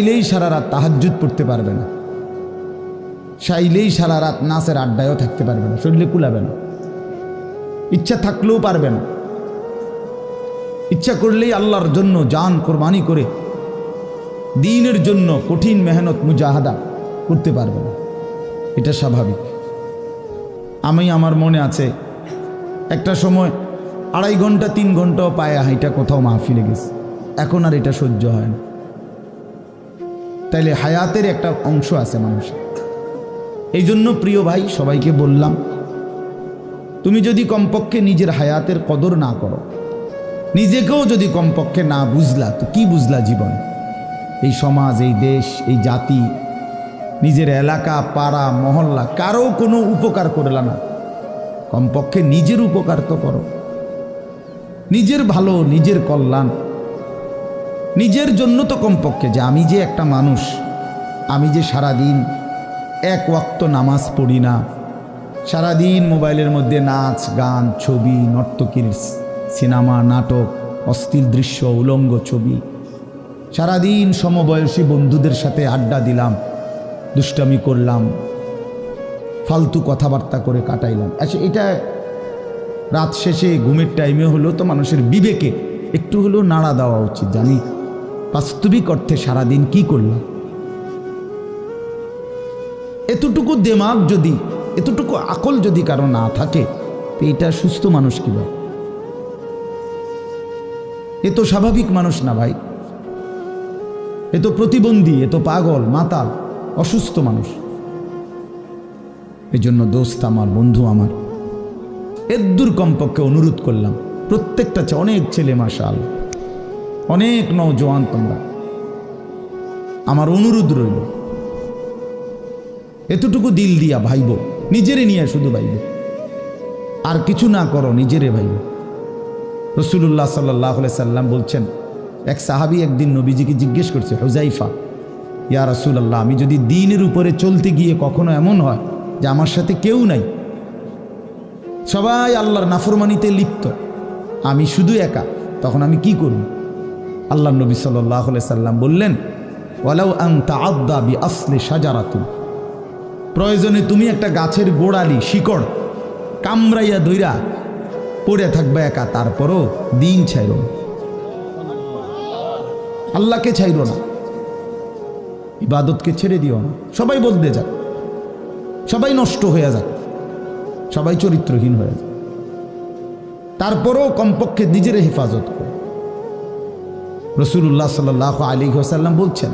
চাইলেই সারা রাত তাহাজ্জুদ পড়তে পারবে না, চাইলেই সারা রাত নাচের আড্ডায়ও থাকতে পারবে না, শরীরে কুলাবে না, ইচ্ছা থাকলেও পারবে না। ইচ্ছা করলেই আল্লাহর জন্য জান কোরবানি করে দ্বীনের জন্য কঠিন মেহনত মুজাহাদা করতে পারবে না, এটা স্বাভাবিক। আমার মনে আছে একটা সময় 2.5 ঘন্টা 3 ঘন্টাও পায়ে হাইটা কোথাও মাহফিলে গেছে, এখন আর এটা সহ্য হয় না। তাইলে হায়াতের একটা অংশ আছে মানুষের। এই জন্য প্রিয় ভাই সবাইকে বললাম, তুমি যদি কমপক্ষে নিজের হায়াতের কদর না করো, নিজেকেও যদি কমপক্ষে না বুঝলা, তো কি বুঝলা জীবন? এই সমাজ, এই দেশ, এই জাতি, নিজের এলাকা, পাড়া, মহল্লা, কারো কোনো উপকার করলা না, কমপক্ষে নিজের উপকার তো করো। নিজের ভালো, নিজের কল্যাণ, নিজের জন্য তো কমপক্ষে, যে আমি যে একটা মানুষ, আমি যে সারাদিন 1 ওয়াক্ত নামাজ পড়ি না, সারাদিন মোবাইলের মধ্যে নাচ গান, ছবি, নর্তকীর সিনেমা, নাটক, অশ্লীল দৃশ্য, উলঙ্গ ছবি, সারাদিন সমবয়সী বন্ধুদের সাথে আড্ডা দিলাম, দুষ্টামি করলাম, ফালতু কথাবার্তা করে কাটাইলাম। আচ্ছা, এটা রাত শেষে ঘুমের টাইমে হলো তো মানুষের বিবেকে একটু হলেও নাড়া দেওয়া উচিত, জানি বাস্তবিক অর্থে সারাদিন কি করলাম। এতটুকু দিমাগ যদি, এতটুকু আকল যদি কারো না থাকে, তো এটা সুস্থ মানুষ কিভাবে? এ তো স্বাভাবিক মানুষ না ভাই, এ তো প্রতিবন্ধী, এ তো পাগল, মাতাল, অসুস্থ মানুষ। এই জন্য দোস্ত আমার, বন্ধু আমার, এদ্দুর কমপক্ষে অনুরোধ করলাম, প্রত্যেকটা অনেক ছেলে মাশাআল্লাহ, অনেক নওজোয়ান তোমরা, আমার অনুরোধ রইল, এতটুকু দিল দিয়া ভাইব, নিজেরে নিয়ে শুধু ভাইব, আর কিছু না করো, নিজেরে ভাইব। রাসূলুল্লাহ সাল্লাল্লাহু আলাইহি সাল্লাম বলছেন, এক সাহাবী একদিন নবীজিকে জিজ্ঞেস করছে, হুযাইফা, ইয়া রাসূলুল্লাহ, আমি যদি দ্বীনের উপরে চলতে গিয়ে কখনো এমন হয় যে আমার সাথে কেউ নাই, সবাই আল্লাহর নাফরমানিতে লিপ্ত, আমি শুধু একা, তখন আমি কি করব? আল্লাহর নবী সাল্লাল্লাহু আলাইহি সাল্লাম বললেন, ওয়ালাউ আন তাআদ্দা বিআসলি শাজারাতিন, প্রয়োজনে তুমি একটা গাছের গোড়ালি, শিকড় কামড়াইয়া ধইরা পড়ে থাকবে একা, তারপরও দিন ছাইরো না, আল্লাহকে ছাইরো না, ইবাদতকে ছেড়ে দিও না। সবাই বলতে যাক, সবাই নষ্ট হয়ে যাক, সবাই চরিত্রহীন হয়ে যাক, তারপরও কমপক্ষে নিজের হেফাজত করো। রাসূলুল্লাহ সাল্লাল্লাহু আলাইহি ওয়াসাল্লাম বলছেন,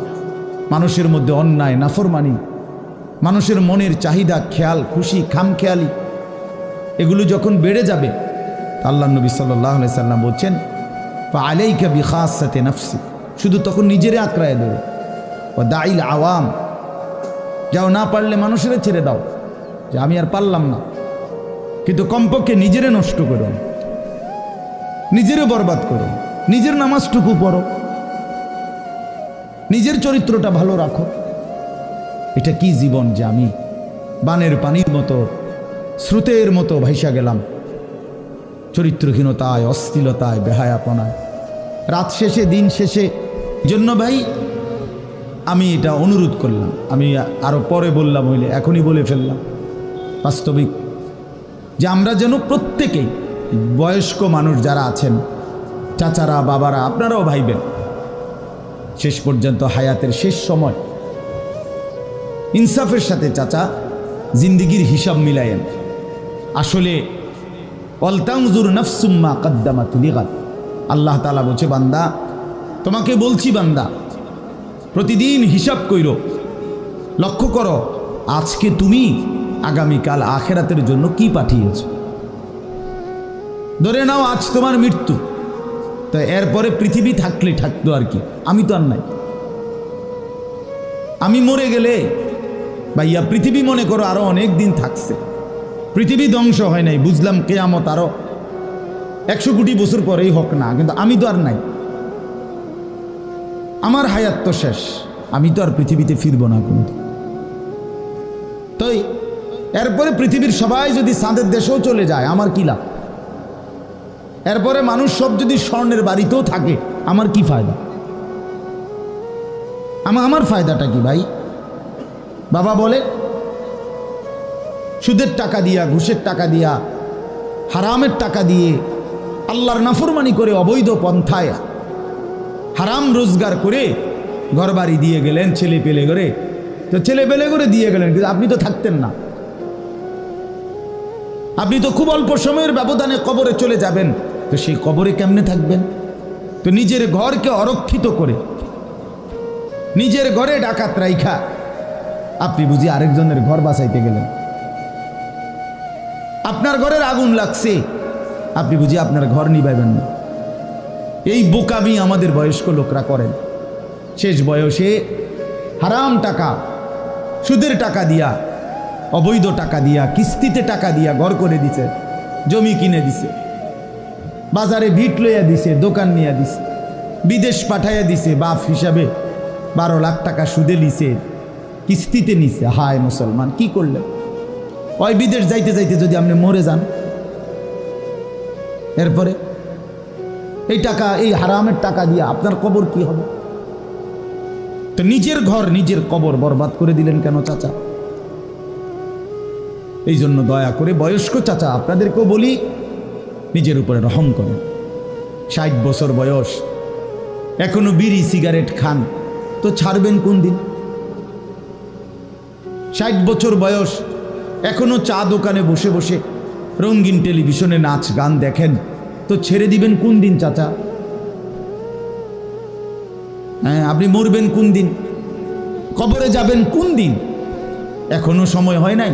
মানুষের মধ্যে অন্যায়, নাফরমানি, মানুষের মনের চাহিদা, খেয়াল খুশি, খামখেয়ালি, এগুলো যখন বেড়ে যাবে, আল্লাহ নবী সাল্লাল্লাহু আলাইহি সাল্লাম বলছেন, ফাআলাইকা বিখাসাতি নাফসি, শুধু তখন নিজেরে আঁকড়ায় ধরো, ও দাইল আওয়াম, যাও, না পারলে মানুষের ছেড়ে দাও, যে আমি আর পারলাম না, কিন্তু কমপক্ষে নিজেরে নষ্ট করো, নিজেরে বরবাদ করো, নিজের নামাজটুকু পড়ো, নিজের চরিত্রটা ভালো রাখো। এটা কি জীবন যে আমি বানের পানির মতো, স্রোতের মতো ভাইসা গেলাম, চরিত্রহীনতায়, অশ্লীলতায়, বেহায়াপনায়, রাত শেষে, দিন শেষে। জন্য ভাই আমি এটা অনুরোধ করলাম, আমি আরো পরে বললাম হইলে এখনই বলে ফেললাম, বাস্তবিক যে আমরা যেন প্রত্যেকেই, বয়স্ক মানুষ যারা আছেন, চাচারা, বাবারা, আপনারাও ভাইবেন, শেষ পর্যন্ত হায়াতের শেষ সময় ইনসাফের সাথে চাচা জিন্দিগির হিসাব মিলায়েন। আসলে ওয়ালতানজুর নাফসুম মা কদ্দামাত লিগাদ, আল্লাহ তাআলা বলছে, বান্দা তোমাকে বলছি, বান্দা প্রতিদিন হিসাব কইরো, লক্ষ্য করো আজকে তুমি আগামীকাল আখেরাতের জন্য কি পাঠিয়েছ। ধরে নাও আজ তোমার মৃত্যু, তো এরপরে পৃথিবী থাকলে থাকতো আর কি, আমি তো আর নাই। আমি মরে গেলে ভাইয়া পৃথিবী মনে করো আরো অনেক দিন থাকছে, পৃথিবী ধ্বংস হয় নাই, বুঝলাম কিয়ামত আরো 100 কোটি বছর পরেই হোক না, কিন্তু আমি তো আর নাই, আমার হায়াত তো শেষ, আমি তো আর পৃথিবীতে ফিরব না কোনো। তাই এরপরে পৃথিবীর সবাই যদি চাঁদের দেশেও চলে যায়, আমার কি লাভ? এরপরে মানুষ সব যদি স্বর্ণের বাড়িতেও থাকে, আমার কি ফায়দা? আমার ফায়দাটা কি ভাই? বাবা বলে সুদের টাকা দিয়া, ঘুষের টাকা দিয়া, হারামের টাকা দিয়ে, আল্লাহর নাফরমানি করে, অবৈধ পন্থায় হারাম রোজগার করে ঘরবাড়ি দিয়ে গেলেন, ছেলে পেলে করে, তো ছেলে পেলে করে দিয়ে গেলেন, কিন্তু আপনি তো থাকতেন না। আপনি তো খুব অল্প সময়ের ব্যবধানে কবরে চলে যাবেন, তো সেই কবরে কেমনে থাকবেন? তো নিজের ঘরকে অরক্ষিত করে, নিজের ঘরে ডাকাত রাইখা আপনি বুঝি আরেকজনের ঘর বাঁচাইতে গেলেন। আপনার ঘরের আগুন লাগছে, আপনি বুঝি আপনার ঘর নিভাইবেন না। এই বোকামি আমাদের বয়স্ক লোকরা করেন। শেষ বয়সে হারাম টাকা, সুদের টাকা দিয়া, অবৈধ টাকা দিয়া, কিস্তিতে টাকা দিয়া ঘর করে দিছে, জমি কিনে দিছে, বাজারে ভিট লইয়া দিছে, দোকান নিয়ে দিছে, বিদেশ পাঠাইয়া দিছে, বাপ হিসাবে 12 লাখ টাকা সুদে নিছে, কিস্তিতে নিছে। হায় মুসলমান, কি করলেন? ওই বিদেশ যাইতে যাইতে যদি আপনি মরে যান, এরপরে এই টাকা, এই হারামের টাকা দিয়ে আপনার কবর কি হবে? তো নিজের ঘর, নিজের কবর বরবাদ করে দিলেন কেন চাচা? এই জন্য দয়া করে বয়স্ক চাচা আপনাদেরকেও বলি, নিজের উপরে রহম করেন। 60 বছর বয়স, এখনো বিড়ি সিগারেট খান, তো ছাড়বেন কোন দিন? 60 বছর বয়স, এখনো চা দোকানে বসে বসে রঙিন টেলিভিশনে নাচ গান দেখেন, তো ছেড়ে দিবেন কোন দিন চাচা? হ্যাঁ, আপনি মরবেন কোন দিন? কবরে যাবেন কোন দিন? এখনো সময় হয় নাই।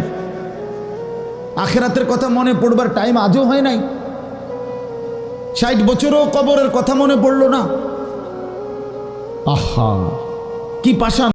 আখিরাতের কথা মনে পড়বার টাইম আজও হয় নাই। 60 বছরও কবরের কথা মনে পড়লো না। আহা, কি পাষাণ!